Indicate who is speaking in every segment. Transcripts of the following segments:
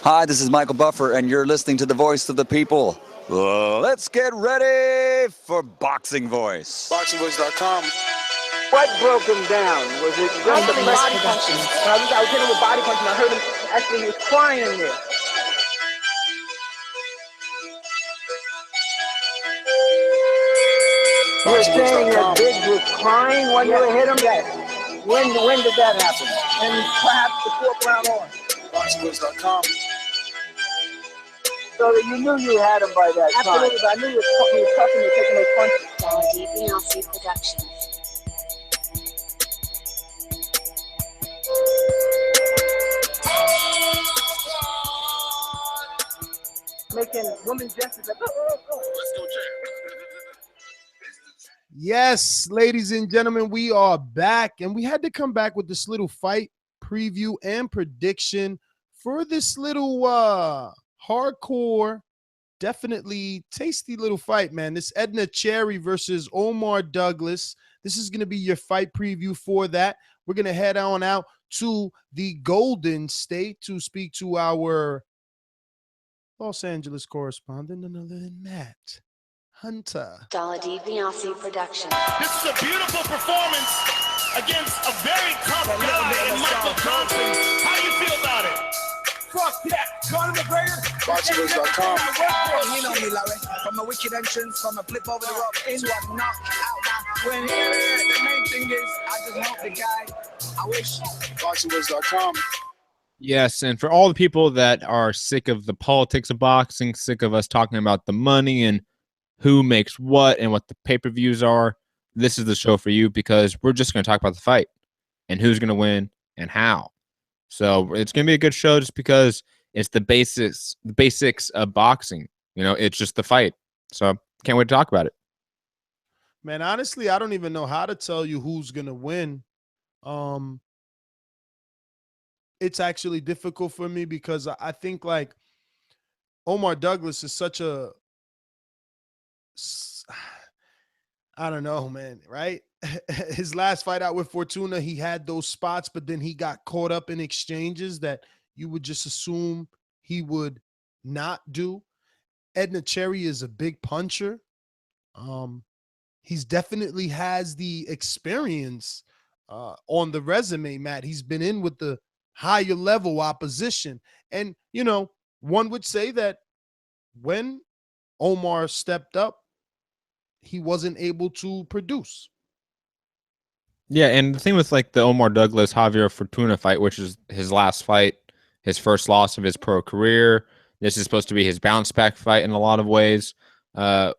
Speaker 1: Hi, this is Michael Buffer, and you're listening to the voice of the people. Let's get ready for Boxing Voice.
Speaker 2: Boxingvoice.com.
Speaker 3: What broke him down? Was it just the body punching? I was hitting him with body punching. I heard him actually, he was crying there. You were saying that Biggs was crying when you hit him? Yes. When did that happen? And perhaps the fourth round on.
Speaker 2: Boxingvoice.com.
Speaker 3: So that you knew you had him by that time. Absolutely, but I knew he was touching and taking those punches.
Speaker 4: Productions.
Speaker 3: Making women gestures like, oh.
Speaker 2: Let's go, Jay.
Speaker 5: Yes, ladies and gentlemen, we are back, and we had to come back with this little fight preview and prediction for this little hardcore, definitely tasty little fight, man. This Edner Cherry versus Omar Douglas. This is going to be your fight preview for that. We're going to head on out to the Golden State to speak to our Los Angeles correspondent, none other than Matt Hunter.
Speaker 4: ThaBoxingvoice Productions.
Speaker 6: This is a beautiful performance against a very tough guy in Michael Johnson. How do you feel about it?
Speaker 7: Fuck that. Conor McGregor.
Speaker 2: Boxingvoice.com.
Speaker 7: You know me, Larry. From a wicked entrance, from a flip over the rope into a knockout. When the main thing is, I just want the guy. I wish.
Speaker 2: Boxingvoice.com.
Speaker 8: Yes, and for all the people that are sick of the politics of boxing, sick of us talking about the money and who makes what and what the pay-per-views are, this is the show for you because we're just going to talk about the fight and who's going to win and how. So it's going to be a good show just because it's the basics of boxing. You know, it's just the fight. So can't wait to talk about it.
Speaker 5: Man, honestly, I don't even know how to tell you who's going to win. It's actually difficult for me because I think like Omar Douglas is such a, I don't know, man, right? His last fight out with Fortuna, he had those spots, but then he got caught up in exchanges that you would just assume he would not do. Edner Cherry is a big puncher. He's definitely has the experience on the resume, Matt. He's been in with the higher level opposition. And, you know, one would say that when Omar stepped up, he wasn't able to produce.
Speaker 8: Yeah, and the thing with like the Omar Douglas Javier Fortuna fight, which is his last fight, his first loss of his pro career. This is supposed to be his bounce back fight in a lot of ways.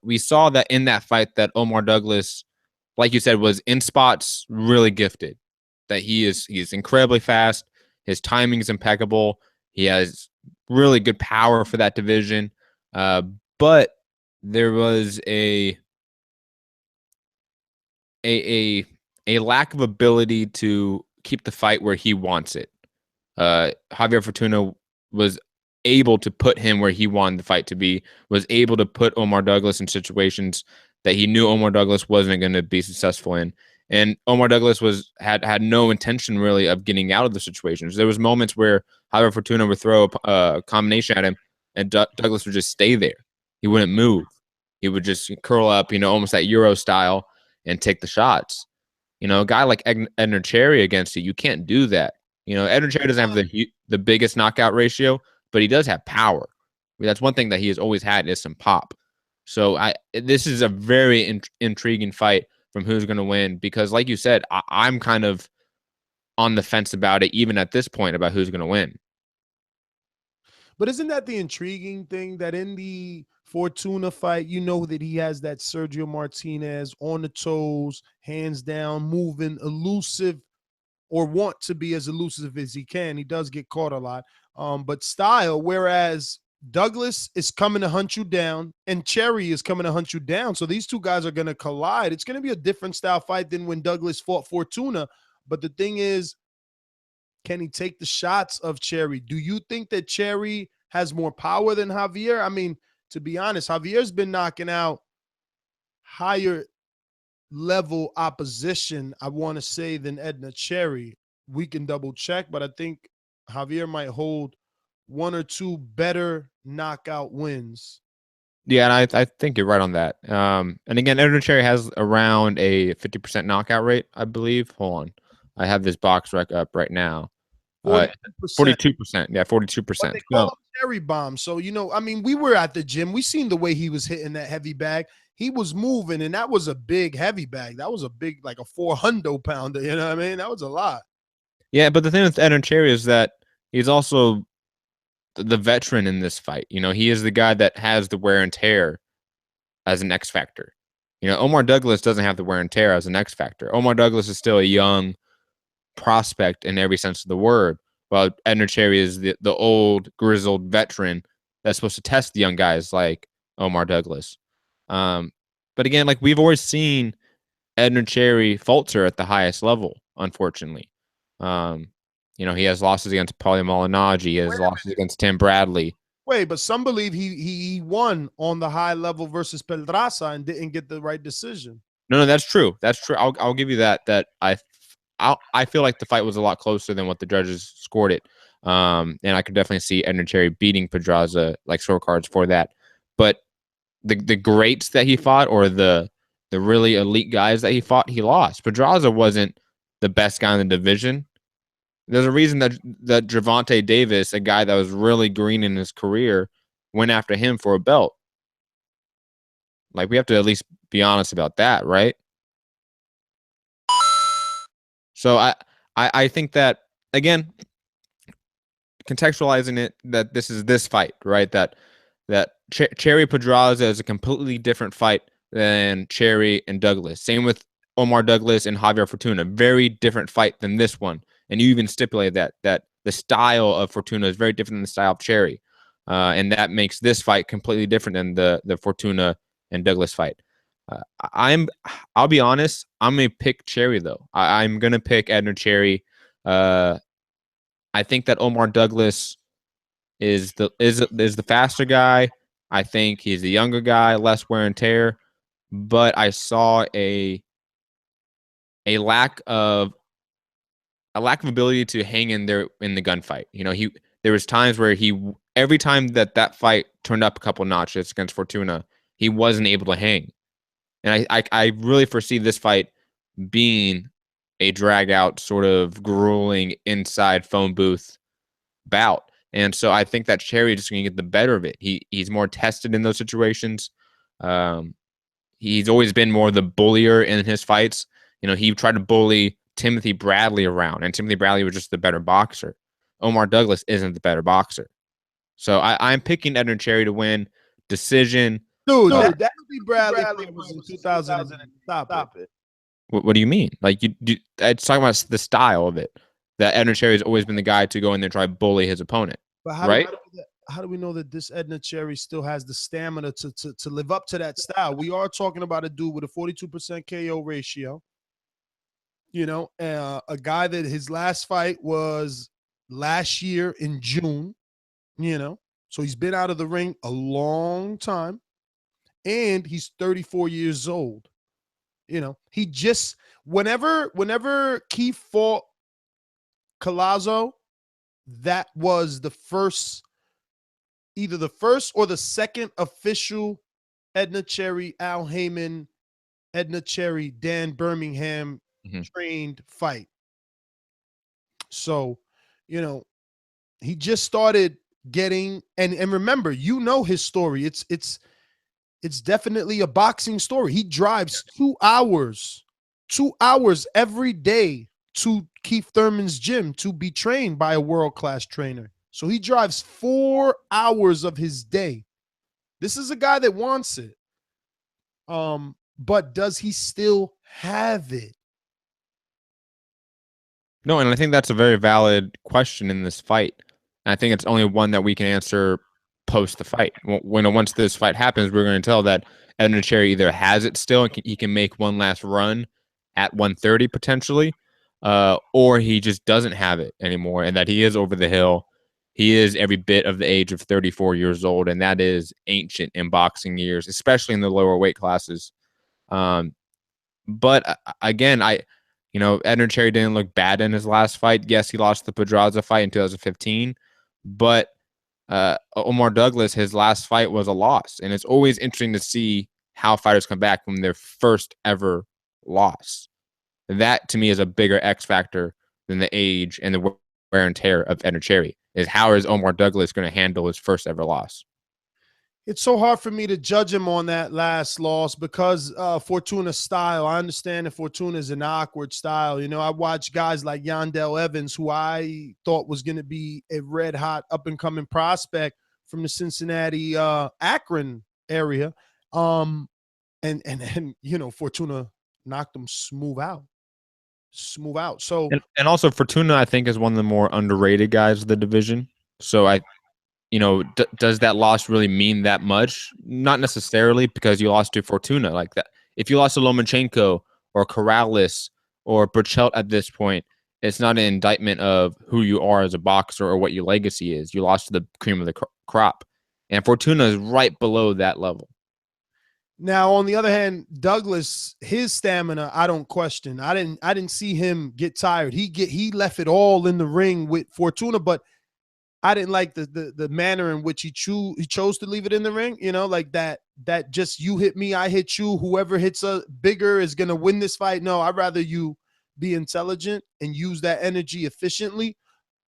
Speaker 8: We saw that in that fight that Omar Douglas, like you said, was in spots really gifted. That he's incredibly fast. His timing is impeccable. He has really good power for that division. But there was a lack of ability to keep the fight where he wants it. Javier Fortuna was able to put him where he wanted the fight to be, was able to put Omar Douglas in situations that he knew Omar Douglas wasn't going to be successful in. And Omar Douglas had no intention really of getting out of the situations. There was moments where Javier Fortuna would throw a combination at him and Douglas would just stay there. He wouldn't move. He would just curl up, almost that Euro style and take the shots. A guy like Edner Cherry against you can't do that. Edner Cherry doesn't have the biggest knockout ratio, but he does have power. That's one thing that he has always had is some pop. So this is a very intriguing fight from who's going to win because, like you said, I'm kind of on the fence about it, even at this point, about who's going to win.
Speaker 5: But isn't that the intriguing thing that in the Fortuna fight, that he has that Sergio Martinez on the toes, hands down, moving, elusive, or want to be as elusive as he can. He does get caught a lot, but style, whereas Douglas is coming to hunt you down and Cherry is coming to hunt you down. So these two guys are going to collide. It's going to be a different style fight than when Douglas fought Fortuna. But the thing is, can he take the shots of Cherry? Do you think that Cherry has more power than Javier? I mean, to be honest, Javier's been knocking out higher level opposition, I want to say, than Edner Cherry. We can double check, but I think Javier might hold one or two better knockout wins.
Speaker 8: Yeah, and I think you're right on that. And again, Edner Cherry has around a 50% knockout rate, I believe. Hold on. I have this box rec up right now.
Speaker 5: 42%.
Speaker 8: 42%. Yeah,
Speaker 5: But
Speaker 8: 42%.
Speaker 5: they call him cherry bomb. So, I mean, we were at the gym. We seen the way he was hitting that heavy bag. He was moving, and that was a big heavy bag. That was a big, like a 400 pounder. You know what I mean? That was a lot.
Speaker 8: Yeah, but the thing with Edner Cherry is that he's also the veteran in this fight. He is the guy that has the wear and tear as an X factor. Omar Douglas doesn't have the wear and tear as an X factor. Omar Douglas is still a young prospect in every sense of the word, while Edner Cherry is the old, grizzled veteran that's supposed to test the young guys like Omar Douglas. But again, like we've always seen Edner Cherry falter at the highest level, unfortunately. He has losses against Paulie Malignaggi. He has losses against Tim Bradley.
Speaker 5: Wait, but some believe he won on the high level versus Pedraza and didn't get the right decision.
Speaker 8: No, that's true. That's true. I'll give you that. That I feel like the fight was a lot closer than what the judges scored it. And I could definitely see Edner Cherry beating Pedraza, like scorecards for that. But the greats that he fought, or the really elite guys that he fought, he lost. Pedraza wasn't the best guy in the division. There's a reason that Gervonta Davis, a guy that was really green in his career, went after him for a belt. Like, we have to at least be honest about that, right? So I think that, again, contextualizing it, that this is this fight, right? That Cherry Pedraza is a completely different fight than Cherry and Douglas. Same with Omar Douglas and Javier Fortuna. Very different fight than this one. And you even stipulated that the style of Fortuna is very different than the style of Cherry. And that makes this fight completely different than the Fortuna and Douglas fight. I'll be honest, I'm going to pick Cherry, though. I'm going to pick Edner Cherry. I think that Omar Douglas is the faster guy. I think he's the younger guy, less wear and tear. But I saw a lack of ability to hang in there in the gunfight. There was times where every time that fight turned up a couple notches against Fortuna, he wasn't able to hang. And I really foresee this fight being a drag out, sort of grueling inside phone booth bout. And so I think that Cherry is just going to get the better of it. He's more tested in those situations. He's always been more the bullier in his fights. He tried to bully Timothy Bradley around, and Timothy Bradley was just the better boxer. Omar Douglas isn't the better boxer. So I'm picking Edner Cherry to win Decision.
Speaker 5: Dude, that Timothy Bradley was in 2000. Stop it.
Speaker 8: What do you mean? Like, it's talking about the style of it. That Edner Cherry has always been the guy to go in there and try to bully his opponent.
Speaker 5: But how do we know that this Edner Cherry still has the stamina to live up to that style? We are talking about a dude with a 42% KO ratio. A guy that his last fight was last year in June. So he's been out of the ring a long time, and he's 34 years old. He just whenever Keith fought Collazo, that was either the first or the second official Edner Cherry, Al Heyman, Edner Cherry, Dan Birmingham trained fight. So, he just started getting, and remember, his story. It's definitely a boxing story. He drives 2 hours every day to Keith Thurman's gym to be trained by a world-class trainer. So he drives 4 hours of his day. This is a guy that wants it. But does he still have it?
Speaker 8: No, and I think that's a very valid question in this fight. And I think it's only one that we can answer post the fight. Once this fight happens, we're going to tell that Edner Cherry either has it still and he can make one last run at 130 potentially, or he just doesn't have it anymore, and that he is over the hill. He is every bit of the age of 34 years old, and that is ancient in boxing years, especially in the lower weight classes. But again, Edner Cherry didn't look bad in his last fight. Yes, he lost the Pedraza fight in 2015, but Omar Douglas, his last fight was a loss. And it's always interesting to see how fighters come back from their first ever loss. That, to me, is a bigger X factor than the age and the wear and tear of Edner Cherry, is how is Omar Douglas going to handle his first ever loss?
Speaker 5: It's so hard for me to judge him on that last loss because Fortuna's style. I understand that Fortuna is an awkward style. You know, I watched guys like Yandel Evans, who I thought was going to be a red-hot up-and-coming prospect from the Cincinnati, Akron area. And you know, Fortuna knocked him smooth out. So
Speaker 8: and also Fortuna, I think, is one of the more underrated guys of the division. So does that loss really mean that much? Not necessarily, because you lost to Fortuna like that. If you lost to Lomachenko or Corrales or Burchelt at this point, it's not an indictment of who you are as a boxer or what your legacy is. You lost to the cream of the crop, and Fortuna is right below that level.
Speaker 5: Now, on the other hand, Douglas, his stamina, I don't question. I didn't see him get tired. He left it all in the ring with Fortuna, but I didn't like the manner in which he chose to leave it in the ring. You know, like that just you hit me, I hit you. Whoever hits a bigger is gonna win this fight. No, I'd rather you be intelligent and use that energy efficiently.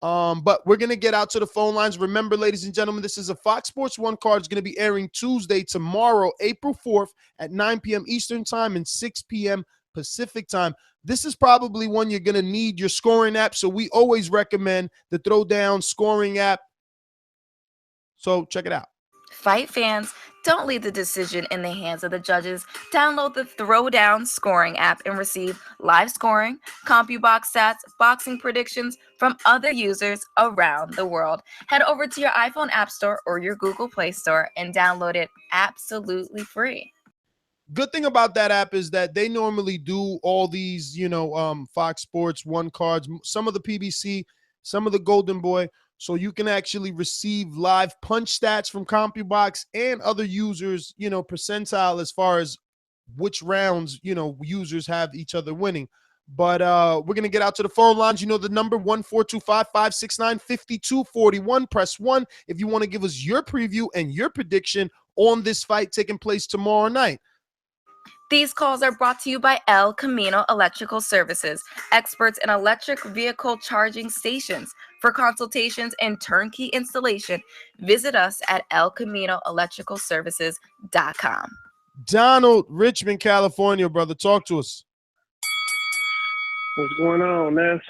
Speaker 5: But we're going to get out to the phone lines. Remember, ladies and gentlemen, this is a Fox Sports 1 card. It's going to be airing Tuesday, tomorrow, April 4th at 9 p.m. Eastern time and 6 p.m. Pacific time. This is probably one you're going to need your scoring app. So we always recommend the Throwdown scoring app. So check it out.
Speaker 9: Fight fans, don't leave the decision in the hands of the judges. Download the Throwdown scoring app and receive live scoring, CompuBox stats, boxing predictions from other users around the world. Head over to your iPhone App Store or your Google Play Store and download it absolutely free.
Speaker 5: Good thing about that app is that they normally do all these, Fox Sports 1 cards, some of the PBC, some of the Golden Boy. So you can actually receive live punch stats from CompuBox and other users, percentile as far as which rounds, users have each other winning. But we're going to get out to the phone lines. You know the number 1-425-569-5241. Press 1 if you want to give us your preview and your prediction on this fight taking place tomorrow night.
Speaker 9: These calls are brought to you by El Camino Electrical Services, experts in electric vehicle charging stations. For consultations and turnkey installation, visit us at elcaminoelectricalservices.com.
Speaker 5: Donald, Richmond, California, brother. Talk to us.
Speaker 10: What's going on, Ness?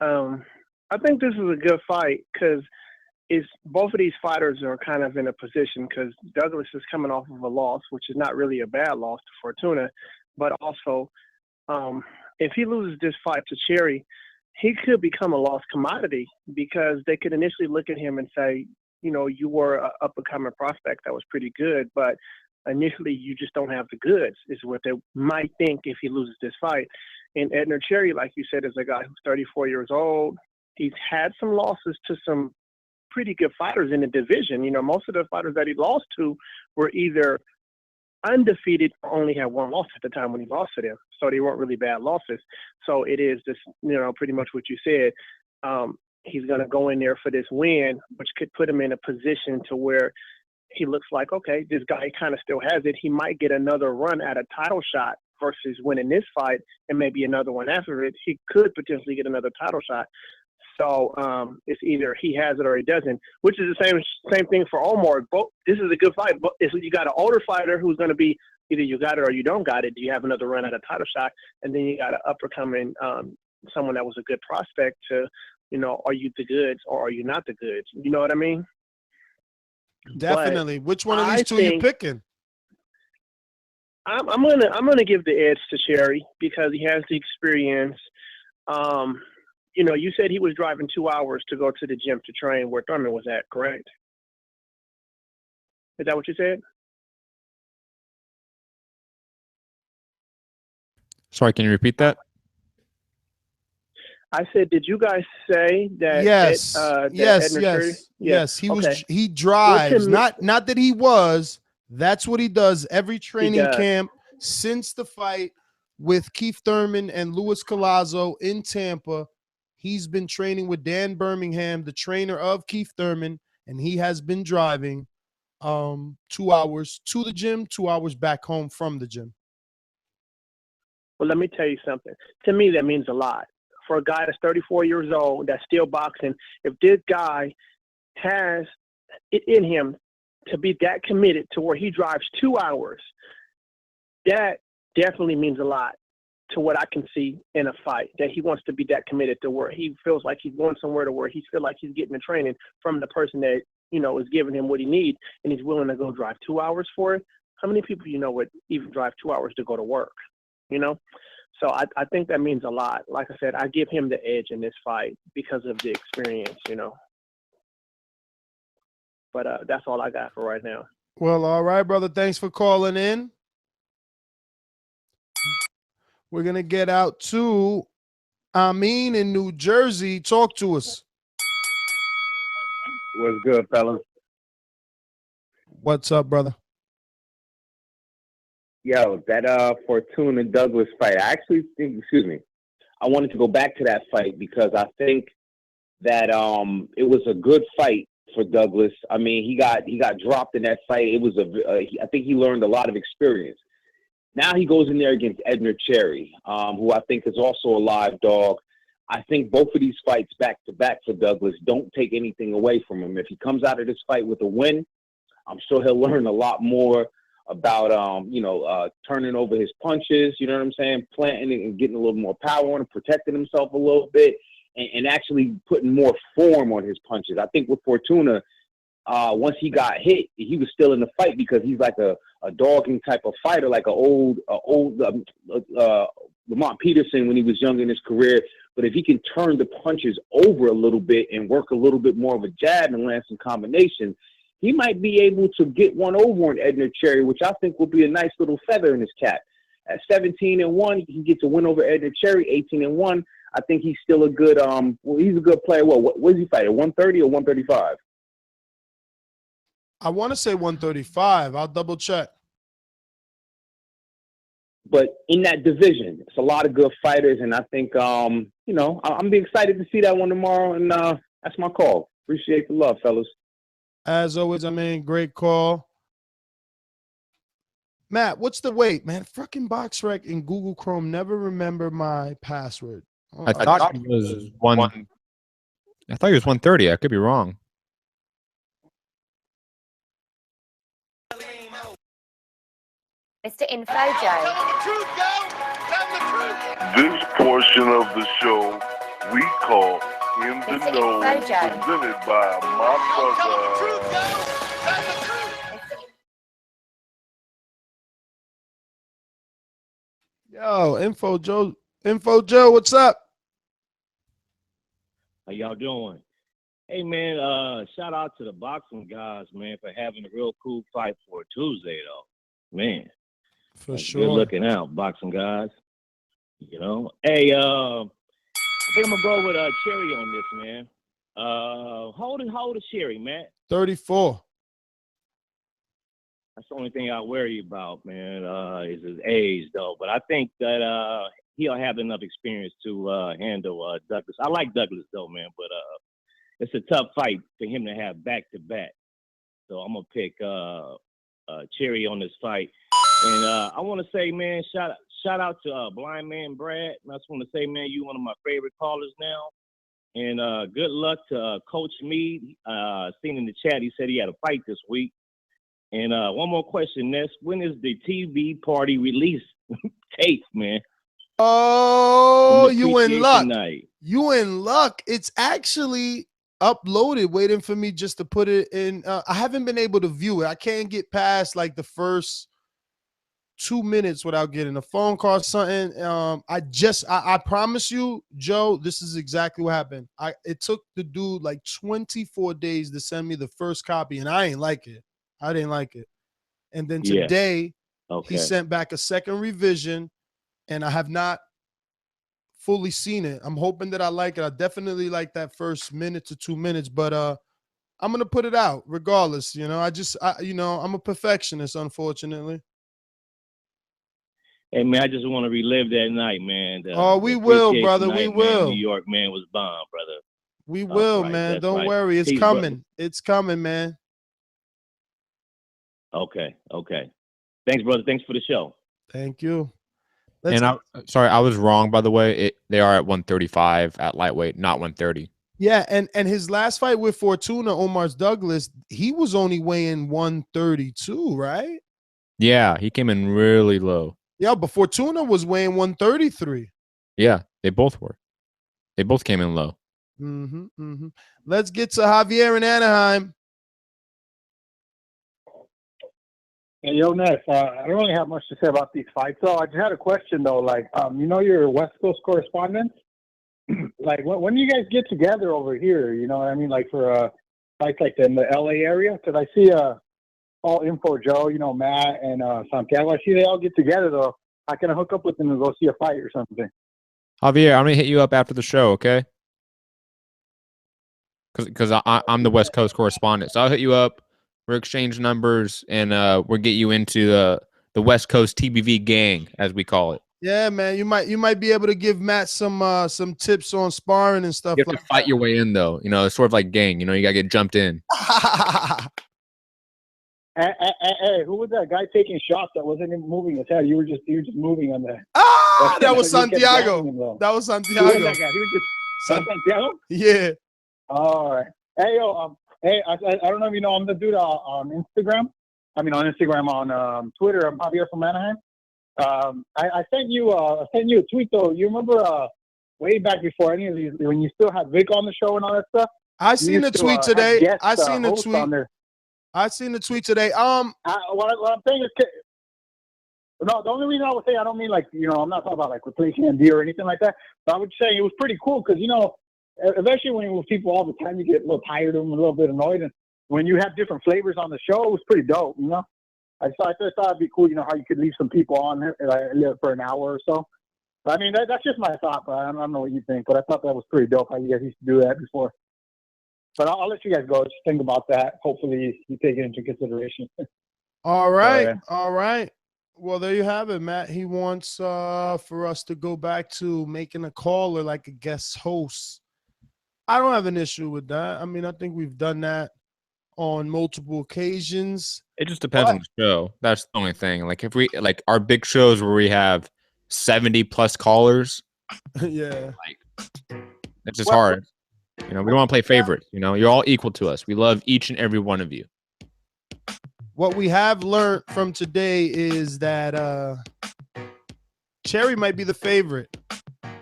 Speaker 10: I think this is a good fight because both of these fighters are kind of in a position because Douglas is coming off of a loss, which is not really a bad loss to Fortuna, but also if he loses this fight to Cherry, he could become a lost commodity because they could initially look at him and say, you were an up-and-coming prospect that was pretty good, but initially you just don't have the goods, is what they might think if he loses this fight. And Edner Cherry, like you said, is a guy who's 34 years old. He's had some losses to some pretty good fighters in the division. Most of the fighters that he lost to were either undefeated or only had one loss at the time when he lost to them. So they weren't really bad losses. So it is just, pretty much what you said. He's going to go in there for this win, which could put him in a position to where he looks like, okay, this guy kind of still has it. He might get another run at a title shot versus winning this fight and maybe another one after it. He could potentially get another title shot. So it's either he has it or he doesn't, which is the same thing for Omar. This is a good fight. But you got an older fighter who's going to be either you got it or you don't got it. Do you have another run at a title shot? And then you got an upper-coming someone that was a good prospect to, are you the goods or are you not the goods? You know what I mean?
Speaker 5: Definitely. Which one of these two are you picking?
Speaker 10: I'm gonna give the edge to Cherry because he has the experience. You said he was driving 2 hours to go to the gym to train where Thurman was at, correct? Is that what you said?
Speaker 8: Sorry, can you repeat that?
Speaker 10: I said, did you guys say that?
Speaker 5: Yes. Yes. He drives. Not that he was. That's what he does every training camp since the fight with Keith Thurman and Luis Collazo in Tampa. He's been training with Dan Birmingham, the trainer of Keith Thurman, and he has been driving 2 hours to the gym, 2 hours back home from the gym.
Speaker 10: Well, let me tell you something. To me, that means a lot. For a guy that's 34 years old, that's still boxing, if this guy has it in him to be that committed to where he drives 2 hours, that definitely means a lot to what I can see in a fight, that he wants to be that committed to where he feels like he's going somewhere to where he feels like he's getting the training from the person that, you know, is giving him what he needs, and he's willing to go drive 2 hours for it. How many people you know would even drive 2 hours to go to work, you know? So I think that means a lot. Like I said, I give him the edge in this fight because of the experience, you know. But that's all I got for right now.
Speaker 5: Well, all right, brother. Thanks for calling in. We're going to get out to Amin in New Jersey. Talk to us.
Speaker 11: What's good, fellas?
Speaker 5: What's up, brother?
Speaker 11: Yo, that Fortuna Douglas fight, I actually think, excuse me, I wanted to go back to that fight because I think that it was a good fight for Douglas. I mean, he got dropped in that fight. It was I think he learned a lot of experience. Now he goes in there against Edner Cherry, who I think is also a live dog. I think both of these fights back to back for Douglas don't take anything away from him. If he comes out of this fight with a win, I'm sure he'll learn a lot more about turning over his punches, you know what I'm saying, planting and getting a little more power on him, protecting himself a little bit, and actually putting more form on his punches. I think with Fortuna, once he got hit, he was still in the fight because he's like a dogging type of fighter, like an old Lamont Peterson when he was young in his career. But if he can turn the punches over a little bit and work a little bit more of a jab and land some combinations, he might be able to get one over on Edner Cherry, which I think will be a nice little feather in his cap. At 17-1, he gets a win over Edner Cherry. 18-1, I think he's still a good. He's a good player. What does he fight at 130 or 135?
Speaker 5: I want to say 135. I'll double check.
Speaker 11: But in that division, it's a lot of good fighters, and I think I'm be excited to see that one tomorrow. And that's my call. Appreciate the love, fellas.
Speaker 5: As always, I mean, great call. Matt, what's the weight, man? Fucking BoxRec and Google Chrome never remember my password.
Speaker 8: I thought it was one. I thought he was 130. I could be wrong.
Speaker 4: Mr. Infojo.
Speaker 12: This portion of the show we call In the
Speaker 4: Mr.
Speaker 12: Know,
Speaker 4: Infojo.
Speaker 12: presented by my brother.
Speaker 5: Yo, Info Joe, what's up?
Speaker 13: How y'all doing? Hey man, shout out to the boxing guys, man, for having a real cool fight for a Tuesday though. Man.
Speaker 5: For
Speaker 13: That's
Speaker 5: sure.
Speaker 13: Good looking out, boxing guys. You know. Hey, I think I'm gonna go with Cherry on this, man. How old is Cherry, man?
Speaker 5: 34.
Speaker 13: That's the only thing I worry about, man, is his age though. But I think that he'll have enough experience to handle Douglas. I like Douglas though, man, but it's a tough fight for him to have back to back. So I'm gonna pick Cherry on this fight. And I want to say, man, shout out to Blind Man Brad. And I just want to say, man, you one of my favorite callers now. And good luck to Coach Meade. Seen in the chat, he said he had a fight this week. And one more question, Ness. When is the TV party release tape, man?
Speaker 5: Oh, you in luck.
Speaker 13: Night.
Speaker 5: You in luck. It's actually uploaded, waiting for me just to put it in. I haven't been able to view it. I can't get past like the first 2 minutes without getting a phone call or something. I promise you, Joe, this is exactly what happened. It took the dude like 24 days to send me the first copy, and I ain't like it. I didn't like it. And then today, he sent back a second revision, and I have not fully seen it. I'm hoping that I like it. I definitely like that first minute to 2 minutes, but I'm gonna put it out regardless. You know, I'm a perfectionist, unfortunately.
Speaker 13: Hey, man, I just want to relive that night, man.
Speaker 5: We will, brother.
Speaker 13: Night,
Speaker 5: we
Speaker 13: man.
Speaker 5: will.
Speaker 13: New York, man, was bomb, brother.
Speaker 5: We will,
Speaker 13: right,
Speaker 5: man.
Speaker 13: that's
Speaker 5: Don't
Speaker 13: right.
Speaker 5: worry. It's
Speaker 13: Peace,
Speaker 5: coming.
Speaker 13: brother.
Speaker 5: It's coming, man.
Speaker 13: Okay. Thanks, brother. Thanks for the show.
Speaker 5: Thank you.
Speaker 8: I was wrong, by the way. They are at 135 at lightweight, not 130.
Speaker 5: Yeah, and his last fight with Fortuna, Omar Douglas, he was only weighing 132, right?
Speaker 8: Yeah, he came in really low.
Speaker 5: Yeah, but Fortuna was weighing 133.
Speaker 8: Yeah, they both were. They both came in low.
Speaker 5: Let's get to Javier in Anaheim.
Speaker 14: Hey, yo, Ness, I don't really have much to say about these fights, though. I just had a question, though. Like, you know your West Coast correspondents? Like, when do you guys get together over here? You know what I mean? Like, for fights like in the L.A. area? Because I see all Info Joe, you know, Matt and Santiago. I see they all get together, though. How can I hook up with them and go see a fight or something?
Speaker 8: Javier, I'm going to hit you up after the show, okay? Because I'm the West Coast correspondent. So I'll hit you up. We'll exchange numbers, and we'll get you into the West Coast TBV gang, as we call it.
Speaker 5: Yeah, man. You might be able to give Matt some tips on sparring and stuff.
Speaker 8: You have to fight your way in, though. You know, it's sort of like gang. You know, you got to get jumped in.
Speaker 14: Hey, who was that guy taking shots that wasn't even moving his head? You were just moving on that.
Speaker 5: That was Santiago. That was Santiago.
Speaker 14: Who was that guy? He was just Santiago?
Speaker 5: Yeah.
Speaker 14: All right. Hey, yo, hey, I don't know if you know, I'm the dude on Instagram. I mean, on Instagram, on Twitter. I'm Javier from Anaheim. I sent you a tweet, though. You remember way back before any of these, when you still had Vic on the show and all that stuff?
Speaker 5: I seen the tweet today. I seen the tweet.
Speaker 14: I
Speaker 5: seen the tweet today.
Speaker 14: What I'm saying is, no, the only reason I would say I don't mean like, you know, I'm not talking about like replacing MD or anything like that. But I would say it was pretty cool because, you know, eventually when you're with people all the time, you get a little tired of them, a little bit annoyed. And when you have different flavors on the show, it was pretty dope, you know? I just thought it'd be cool, you know, how you could leave some people on for an hour or so. But, I mean, that's just my thought, but I don't know what you think. But I thought that was pretty dope how you guys used to do that before. But I'll let you guys go. Just think about that. Hopefully you take it into consideration.
Speaker 5: All right. All right. Well, there you have it, Matt. He wants for us to go back to making a caller like a guest host. I don't have an issue with that. I mean, I think we've done that on multiple occasions.
Speaker 8: It just depends on the show. That's the only thing. Like if we like our big shows where we have 70 plus callers.
Speaker 5: Yeah.
Speaker 8: Like it's just hard. You know, we don't want to play favorites. You know, you're all equal to us. We love each and every one of you.
Speaker 5: What we have learned from today is that Cherry might be the favorite,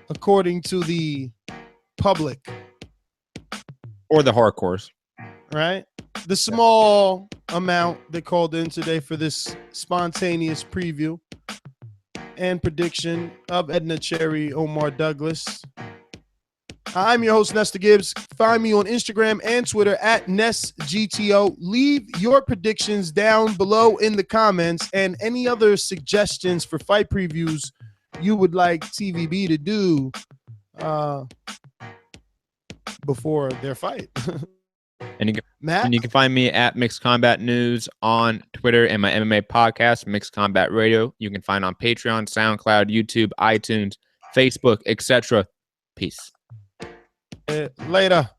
Speaker 5: according to the public.
Speaker 8: Or the hardcores.
Speaker 5: Right? The small amount that called in today for this spontaneous preview and prediction of Edner Cherry, Omar Douglas. I'm your host, Nestor Gibbs. Find me on Instagram and Twitter at NestGTO. Leave your predictions down below in the comments and any other suggestions for fight previews you would like TVB to do before their fight.
Speaker 8: And you can find me at Mixed Combat News on Twitter and my MMA podcast, Mixed Combat Radio. You can find on Patreon, SoundCloud, YouTube, iTunes, Facebook, etc. Peace.
Speaker 5: Later.